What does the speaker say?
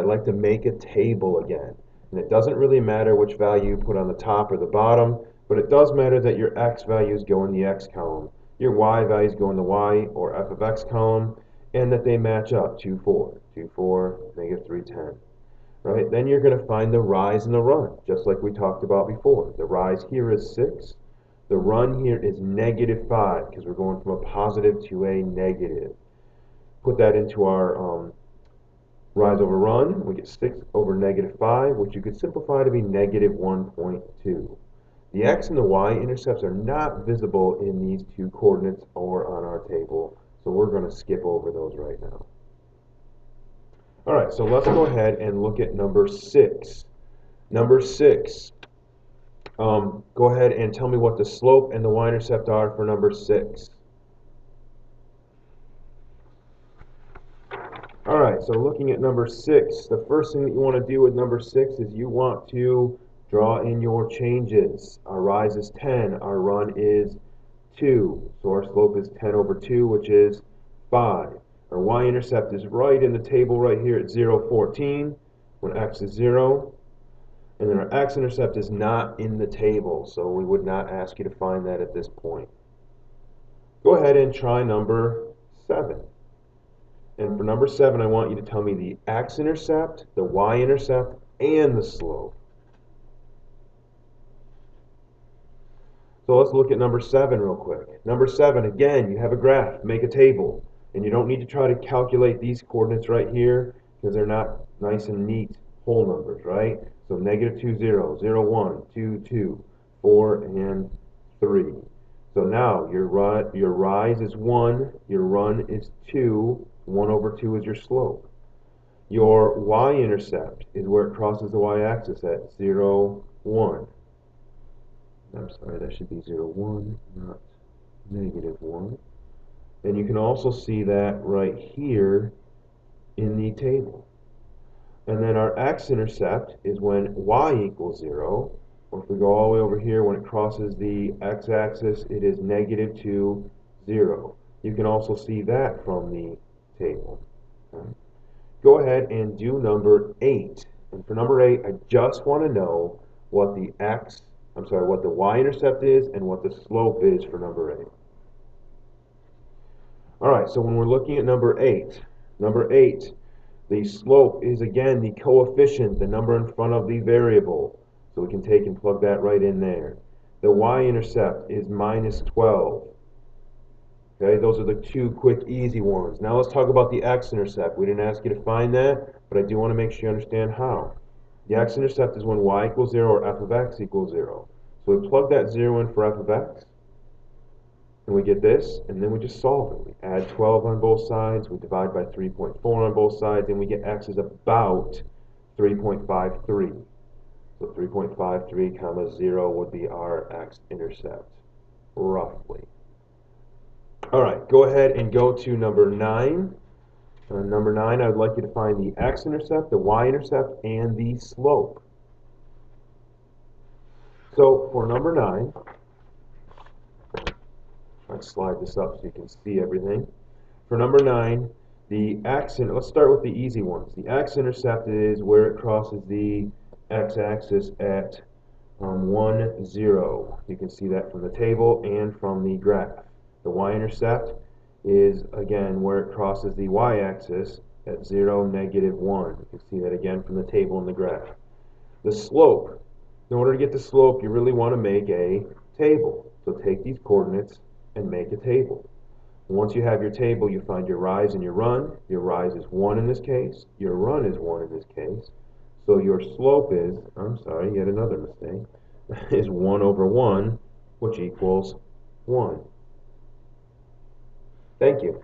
I'd like to make a table again. And it doesn't really matter which value you put on the top or the bottom, but it does matter that your x values go in the x column, your y values go in the y or f of x column, and that they match up, 2, 4, 2, 4, negative 3, 10. Right? Then you're going to find the rise and the run, just like we talked about before. The rise here is 6. The run here is negative 5, because we're going from a positive to a negative. Put that into our rise over run. We get 6 over negative 5, which you could simplify to be negative 1.2. The x and the y intercepts are not visible in these two coordinates or on our table, so we're going to skip over those right now. All right, so let's go ahead and look at number 6. Number 6, go ahead and tell me what the slope and the y-intercept are for number 6. All right, so looking at number 6, the first thing that you want to do with number 6 is you want to draw in your changes. Our rise is 10, our run is 2, so our slope is 10 over 2, which is 5. Our y-intercept is right in the table right here at 0, 14, when x is 0. And then our x-intercept is not in the table, so we would not ask you to find that at this point. Go ahead and try number 7. And for number 7, I want you to tell me the x-intercept, the y-intercept, and the slope. So let's look at number 7 real quick. Number 7, again, you have a graph, make a table. And you don't need to try to calculate these coordinates right here because they're not nice and neat whole numbers, right? So negative 2, 0, 0, 1, 2, 2, 4, and 3. So now your rise is 1, your run is 2, 1 over 2 is your slope. Your y-intercept is where it crosses the y-axis at 0, 1. I'm sorry, that should be 0, 1, not negative 1. And you can also see that right here in the table. And then our x-intercept is when y equals 0. Or if we go all the way over here, when it crosses the x-axis, it is negative 2, 0. You can also see that from the table. Okay. Go ahead and do number 8. And for number 8, I just want to know what the what the y-intercept is and what the slope is for number 8. All right, so when we're looking at number 8, the slope is again the coefficient, the number in front of the variable. So we can take and plug that right in there. The y-intercept is minus 12. Okay, those are the two quick, easy ones. Now let's talk about the x-intercept. We didn't ask you to find that, but I do want to make sure you understand how. The x-intercept is when y equals 0 or f of x equals 0. So we plug that 0 in for f of x, and we get this, and then we just solve it. We add 12 on both sides, we divide by 3.4 on both sides, and we get x is about 3.53. So 3.53 comma 0 would be our x-intercept, roughly. All right, go ahead and go to number 9. Number 9, I would like you to find the x-intercept, the y-intercept, and the slope. So for number 9, let's slide this up so you can see everything. For number 9, let's start with the easy ones. The x-intercept is where it crosses the x-axis at 1, 0. You can see that from the table and from the graph. The y-intercept is, again, where it crosses the y-axis at 0, negative 1. You can see that again from the table and the graph. The slope, in order to get the slope, you really want to make a table. So take these coordinates and make a table. Once you have your table, you find your rise and your run. Your rise is 1 in this case. Your run is 1 in this case. So your slope is, yet another mistake, is 1 over 1, which equals 1. Thank you.